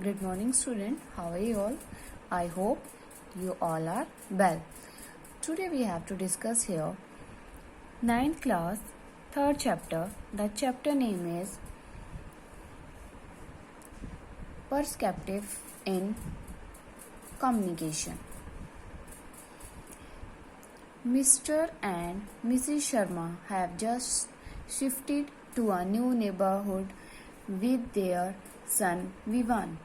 Good morning, student. How are you all? I hope you all are well. Today we have to discuss here ninth class, third chapter. The chapter name is Perspective in Communication. Mr. and Mrs. Sharma have just shifted to a new neighborhood with their son Vivan.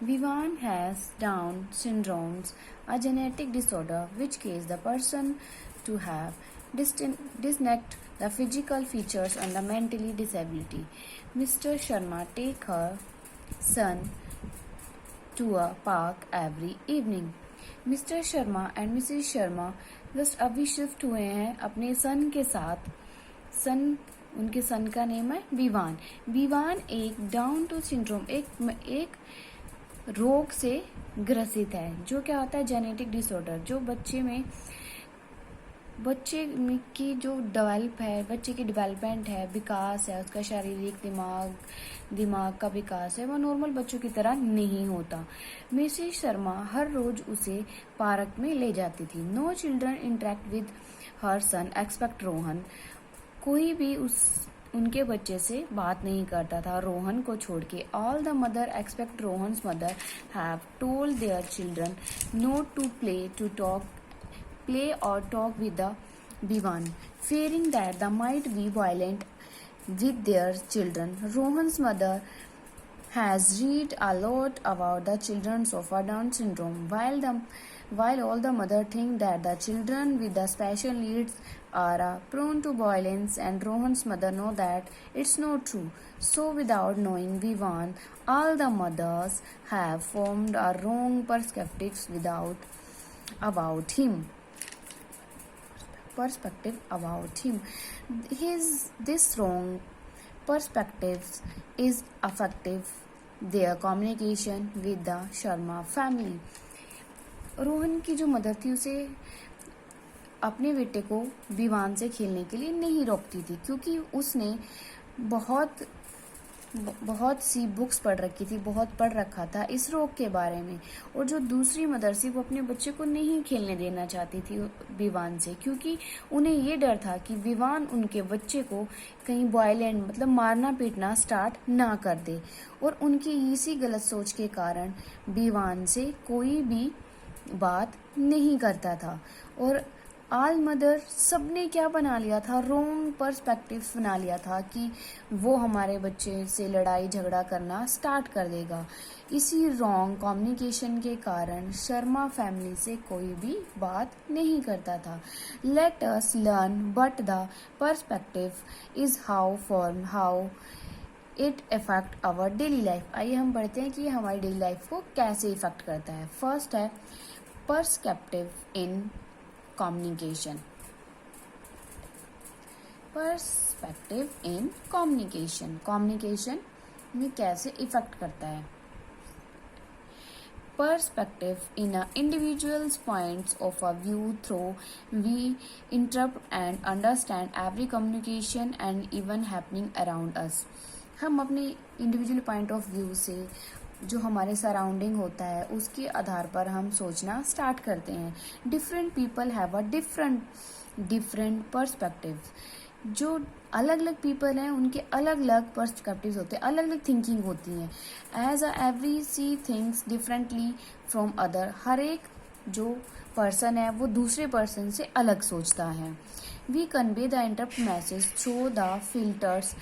Vivan has Down syndrome, a genetic disorder which causes the person to have distinct the physical features and the mentally disability. Mr. Sharma take her son to a park every evening. Mister Sharma and Mrs Sharma just अभी shift हुए हैं अपने सन के साथ. उनके सन का name है विवान. विवान एक डाउन टू सिंड्रोम एक रोग से ग्रसित है. जो क्या होता है, जेनेटिक डिसऑर्डर. जो बच्चे की जो बच्चे की डेवलपमेंट है, विकास है, उसका शारीरिक दिमाग का विकास है, वह नॉर्मल बच्चों की तरह नहीं होता. मिसेस शर्मा हर रोज उसे पार्क में ले जाती थी. No children interact with her son except Rohan. कोई भी उनके बच्चे से बात नहीं करता था रोहन को छोड़ के. All the mother except Rohan's mother have told their children not to play or talk with the Vivan, fearing that they might be violent with their children. Rohan's mother has read a lot about the children of Down syndrome, while all the mother think that the children with the special needs are prone to violence, and Rohan's mother know that it's not true. So without knowing Vivan, all the mothers have formed a wrong perspectives about him. This wrong perspectives is affective their communication with the Sharma family. Rohan की जो mother थी उसे अपने बेटे को विवान से खेलने के लिए नहीं रोकती थी, क्योंकि उसने बहुत सी बुक्स पढ़ रखी थी, बहुत पढ़ रखा था इस रोग के बारे में. और जो दूसरी मदर थी वो अपने बच्चे को नहीं खेलने देना चाहती थी विवान से, क्योंकि उन्हें ये डर था कि विवान उनके बच्चे को कहीं वायलेंट मतलब मारना पीटना स्टार्ट ना कर दे. और उनकी इसी गलत सोच के कारण विवान से कोई भी बात नहीं करता था. और आल मदर सबने क्या बना लिया था, रॉन्ग पर्सपेक्टिव बना लिया था कि वो हमारे बच्चे से लड़ाई झगड़ा करना स्टार्ट कर देगा. इसी रॉन्ग कम्युनिकेशन के कारण शर्मा फैमिली से कोई भी बात नहीं करता था. Let us learn but the perspective is how it affect our daily life. आइए हम पढ़ते हैं कि ये हमारी डेली लाइफ को कैसे इफेक्ट करता है. फर्स्ट है perspective in communication. Perspective in communication में कैसे इफेक्ट करता है. Perspective in a individual's points of a view through we interpret and understand every communication and even happening around us. हम अपने इंडिविजुअल पॉइंट ऑफ व्यू से जो हमारे surrounding होता है उसके आधार पर हम सोचना स्टार्ट करते हैं. Different people have a different perspective. जो अलग अलग पीपल हैं उनके अलग अलग पर्सपेक्टिव होते हैं, अलग अलग थिंकिंग होती हैं. As every see things differently from other. हर एक जो पर्सन है वो दूसरे पर्सन से अलग सोचता है. We convey the interpret message through the filters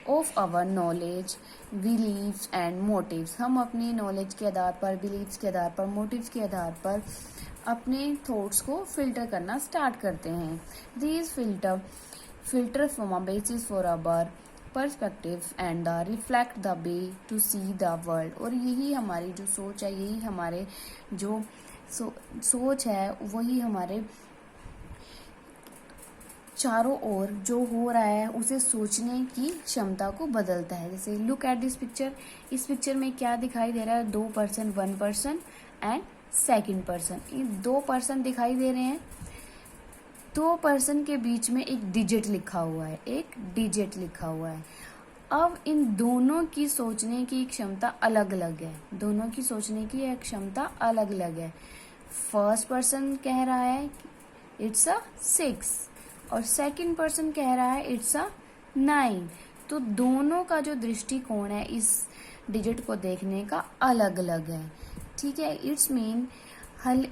of our knowledge, beliefs and motives. हम अपनी नॉलेज के आधार पर, बिलीव्स के आधार पर, मोटिव्स के आधार पर अपने थॉट्स को फिल्टर करना स्टार्ट करते हैं. These filter form a basis for our perspective and the reflect the way to see the world. और यही हमारी जो सोच है, यही हमारे जो सोच है, वही हमारे चारों ओर जो हो रहा है उसे सोचने की क्षमता को बदलता है. जैसे लुक एट दिस पिक्चर. इस पिक्चर में क्या दिखाई दे रहा है, 2 person, 1 person and second person. ये 2 पर्सन दिखाई दे रहे हैं. 2 पर्सन के बीच में एक डिजिट लिखा हुआ है. अब इन दोनों की सोचने की क्षमता अलग अलग है, दोनों की सोचने की क्षमता अलग अलग है। फर्स्ट पर्सन कह रहा है इट्स अ 6 और सेकंड पर्सन कह रहा है इट्स अ 9। तो दोनों का जो दृष्टिकोण है इस डिजिट को देखने का अलग अलग है। ठीक है, इट्स मीन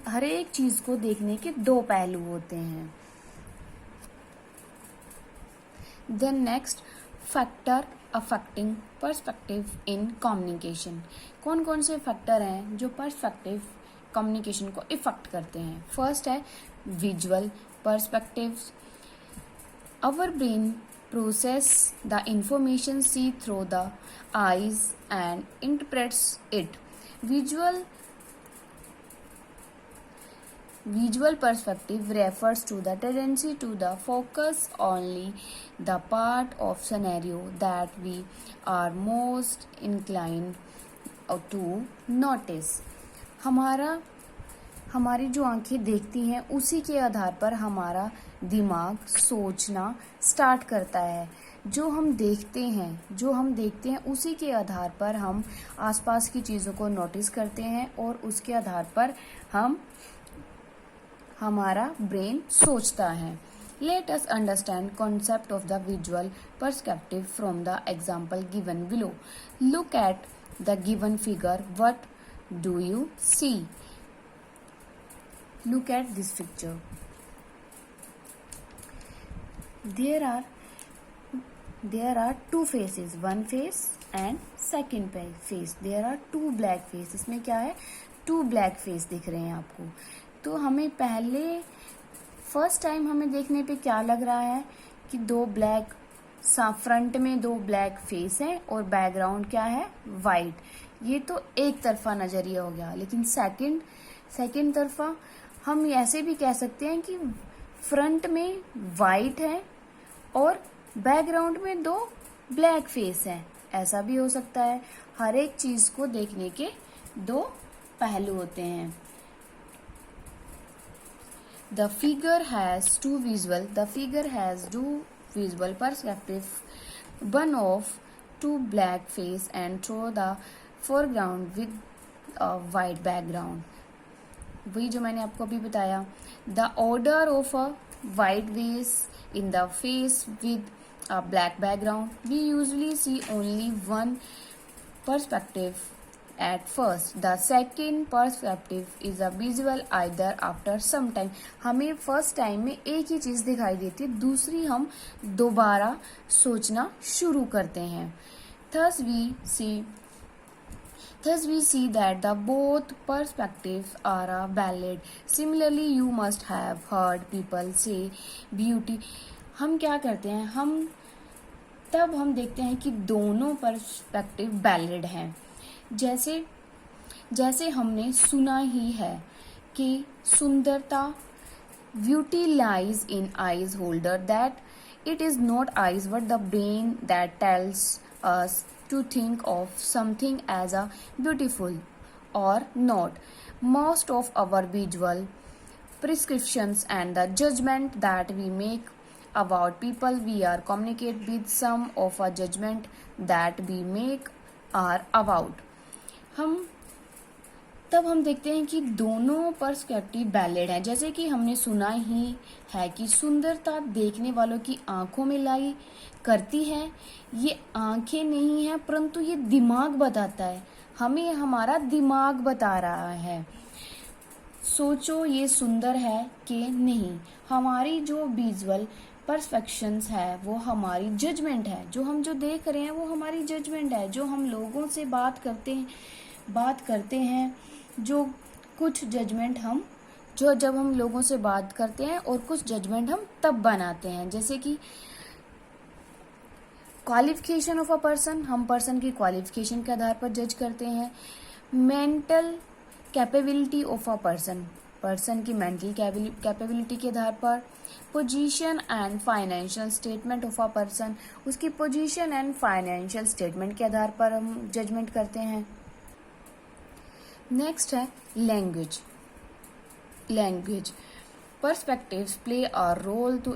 हर एक चीज को देखने के दो पहलू होते हैं। The next factor affecting perspective in communication. कौन कौन से फैक्टर हैं जो पर्सपेक्टिव कम्युनिकेशन को इफेक्ट करते हैं? फर्स्ट है visual perspective. Our brain process the information see through the eyes and interprets it. Visual perspective refers to the tendency to the focus only the part of scenario that we are most inclined to notice. हमारी जो आंखें देखती हैं उसी के आधार पर हमारा दिमाग सोचना स्टार्ट करता है। जो हम देखते हैं उसी के आधार पर हम आसपास की चीज़ों को नोटिस करते हैं और उसके आधार पर हमारा ब्रेन सोचता है। Let us understand concept of the visual perspective from the example given below. Look at the given figure, what do you see? Look at this picture. There are two faces, one face and second face. There are two black faces. इसमें क्या है? Two black face दिख रहे हैं आपको। तो हमें पहले फर्स्ट टाइम हमें देखने पे क्या लग रहा है कि फ्रंट में दो ब्लैक फेस हैं और बैकग्राउंड क्या है? वाइट। ये तो एक तरफा नजरिया हो गया। लेकिन सेकंड तरफा हम ऐसे भी कह सकते हैं कि फ्रंट में वाइट है और बैकग्राउंड में दो ब्लैक फेस हैं। ऐसा भी हो सकता है। हर एक चीज को देखने के दो पहलू होते हैं। The figure has two visual perspective, one of two black face and through the foreground with a white background. वही जो मैंने आपको अभी बताया। The order of a white face in the face with a black background. We usually see only one perspective at first. The second perspective is a visual either after some time. हमें first time में एक ही चीज दिखाई देती है, दूसरी हम दोबारा सोचना शुरू करते हैं। Thus we see that the both perspectives are valid. Similarly, you must have heard people say beauty. हम क्या करते हैं? हम देखते हैं कि दोनों पर्सपेक्टिव वैलिड हैं। जैसे हमने सुना ही है कि सुंदरता, beauty lies in eyes holder, that it is not eyes but the brain that tells us to think of something as a beautiful or not. Most of our visual prescriptions and the judgment that we make about people we are communicate with some of a judgment that we make are about. हम देखते हैं कि दोनों perspective valid हैं। जैसे कि हमने सुना ही है कि सुंदरता देखने वालों की आंखों में लाई करती है। ये आंखें नहीं है परंतु ये दिमाग बताता है, हमें हमारा दिमाग बता रहा है। सोचो ये सुंदर है कि नहीं। हमारी जो विजुअल परसेप्शंस है वो हमारी जजमेंट है। जो देख रहे हैं वो हमारी जजमेंट है। जो हम लोगों से बात करते हैं जो कुछ जजमेंट जब हम लोगों से बात करते हैं और कुछ जजमेंट हम तब बनाते हैं। जैसे कि क्वालिफिकेशन ऑफ अ पर्सन, हम पर्सन की क्वालिफिकेशन के आधार पर जज करते हैं। Mental capability of a person की मेंटल कैपेबिलिटी के आधार पर। Position and financial statement of a person, उसकी पोजीशन एंड फाइनेंशियल स्टेटमेंट के आधार पर हम जजमेंट करते हैं। नेक्स्ट है language. Perspectives play a role to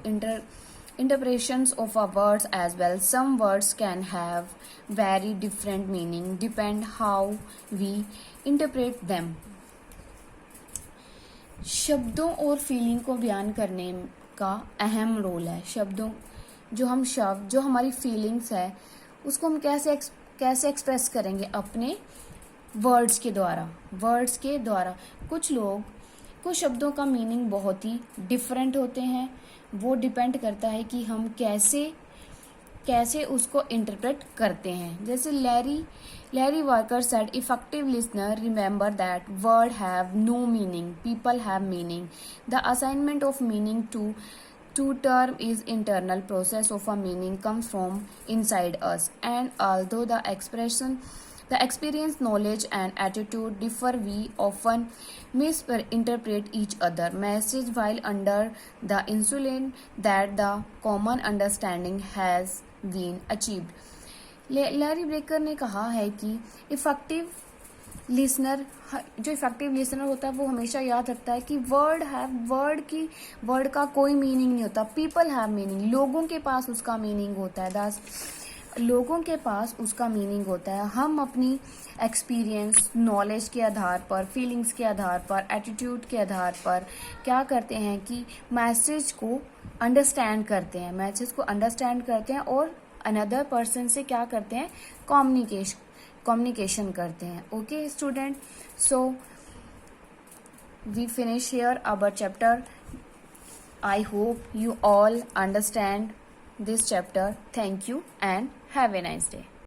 interpretations of our words as well. Some words can have very different meaning depend how we interpret them. शब्दों और feeling को बयान करने का अहम रोल है. शब्दों जो हमारी फीलिंग्स है उसको हम कैसे एक्सप्रेस करेंगे अपने वर्ड्स के द्वारा. कुछ शब्दों का मीनिंग बहुत ही डिफरेंट होते हैं. वो डिपेंड करता है कि हम कैसे उसको इंटरप्रेट करते हैं. जैसे Larry Walker said, effective listener remember that word have no meaning, people have meaning. The assignment of meaning to term is internal process of a meaning comes from inside us. And although the experience, knowledge and attitude differ, we often misinterpret each other. Message while under the insulin that the common understanding has been achieved. Larry breaker ने कहा है कि जो effective listener होता है वो हमेशा याद रखता है कि वर्ड का कोई मीनिंग नहीं होता. पीपल हैव मीनिंग, लोगों के पास उसका मीनिंग होता है. हम अपनी एक्सपीरियंस, नॉलेज के आधार पर, फीलिंग्स के आधार पर, एटीट्यूड के आधार पर क्या करते हैं कि मैसेज को अंडरस्टैंड करते हैं और अनदर पर्सन से क्या करते हैं, कम्युनिकेशन करते हैं. Okay student, so we finish here our chapter. I hope you all understand this chapter. Thank you and have a nice day.